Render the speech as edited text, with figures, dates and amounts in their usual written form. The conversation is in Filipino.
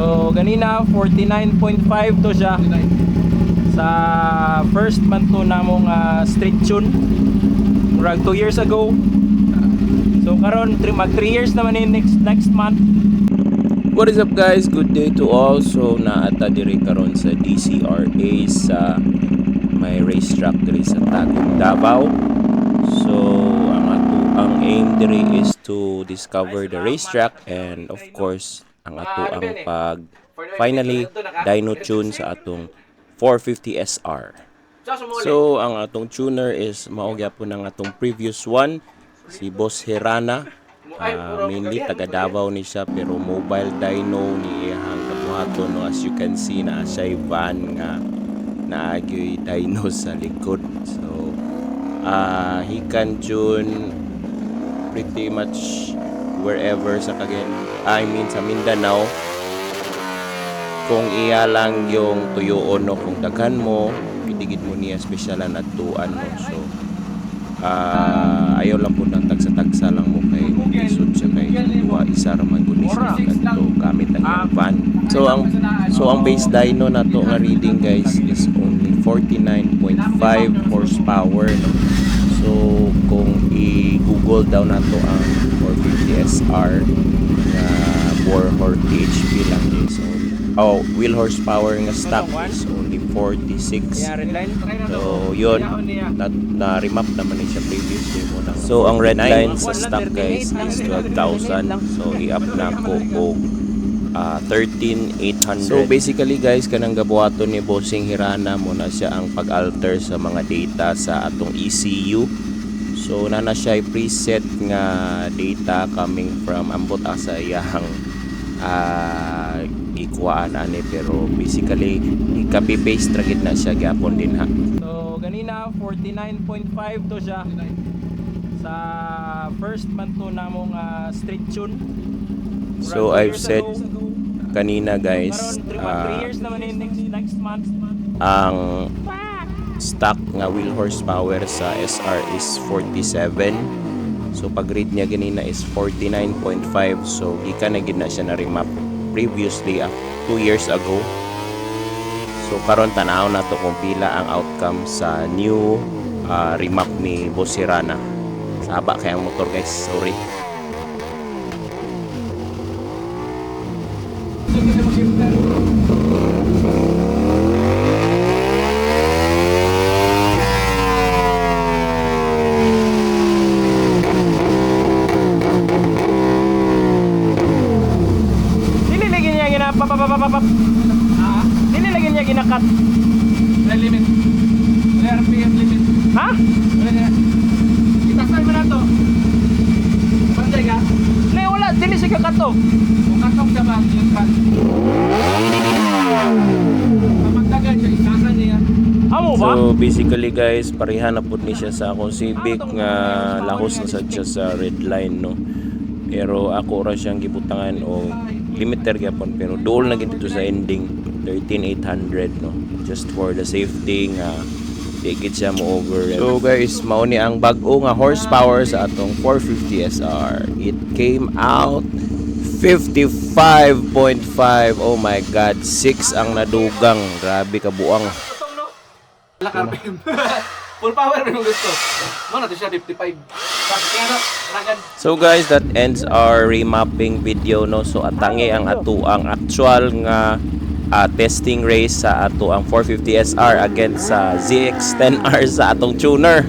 So ganina 49.5 to siya sa first month to namong street tune murag 2 years ago. So karon mag 3 years naman in next month. What is up guys? Good day to all. So naata diri karon sa DCRA sa may racetrack diri sa Tagum, Davao. So ang aim diri is to discover the racetrack and of course ang pag finally dyno tune sa atong 450 SR. So ang atong tuner is mao gyapon ang atong previous one, si Boss Hirana. Mainly taga Davao ni siya pero mobile dyno ni iyang kabuhaton, no? As you can see na siya van nga naagyoy dyno sa likod. So he can tune pretty much wherever sa sa Mindanao. Kung iya lang yung tuyoon, no, kung daghan mo pitigid mo niya spesyalan at tuan mo. So ayaw lang po ng tagsa-tagsa lang mo kay isod siya kay isa raman guni siya kadto gamit ang iyang van. So ang base dyno nato nga reading guys is only 49.5 horsepower, no? So kung i-google daw nato ang 450 SR na 4 HP lang is wheel horsepower nga stock is only 46. So yun, na remap naman siya previously mo na. So ang red line sa stock guys is 12,000. So i-up na ko og 13,800. So basically guys, kanang gabuhaton ni Bossing Hirana mo na siya ang pag-alter sa mga data sa atong ECU. So nana siya preset nga data coming from ambot asa iyang ikuhaan ani, pero basically i-copy paste ra gid na siya gyapon din ha. So ganina 49.5 to siya sa first month to namong street tune. So I've said kanina guys, 3 years naman in next month. Ang stock nga wheel horsepower sa SR is 47. So pag read niya ganina is 49.5. So gikan na gid na siya na remap previously 2 years ago. So karon tanaw na to kung pila ang outcome sa new remap ni Boss Hirana. Saba kay ang motor guys, sorry. Dili lagi niya ginakat. Wala limit. Wala RPM limit. Ha? Wala na. Itaksan mo na to. Panday ka? Wala, dili siya kakato. Kung katong siya ba, yung kan. Pamagdagan siya, itasan niya. Amo ba? So basically guys, pareha na pud ni siya sa akong Civic nga lahos na sad siya sa red line, no. Pero ako ra siyang gibutangan o limiter gyapon, pero duol na gid dito sa ending 13,800, no, just for the safety nga di gid siya mo over. So guys, mao ni ang bag-o nga horsepower sa atong 450 SR. It came out 55.5. Oh my god, 6 ang nadugang. Grabe ka buang. Wala RPM. Full power rin yung gusto. Ano natin siya 55. So guys, that ends our remapping video, no. So atangi ang actual nga testing race sa ato ang 450 SR against sa ZX10R sa atong tuner.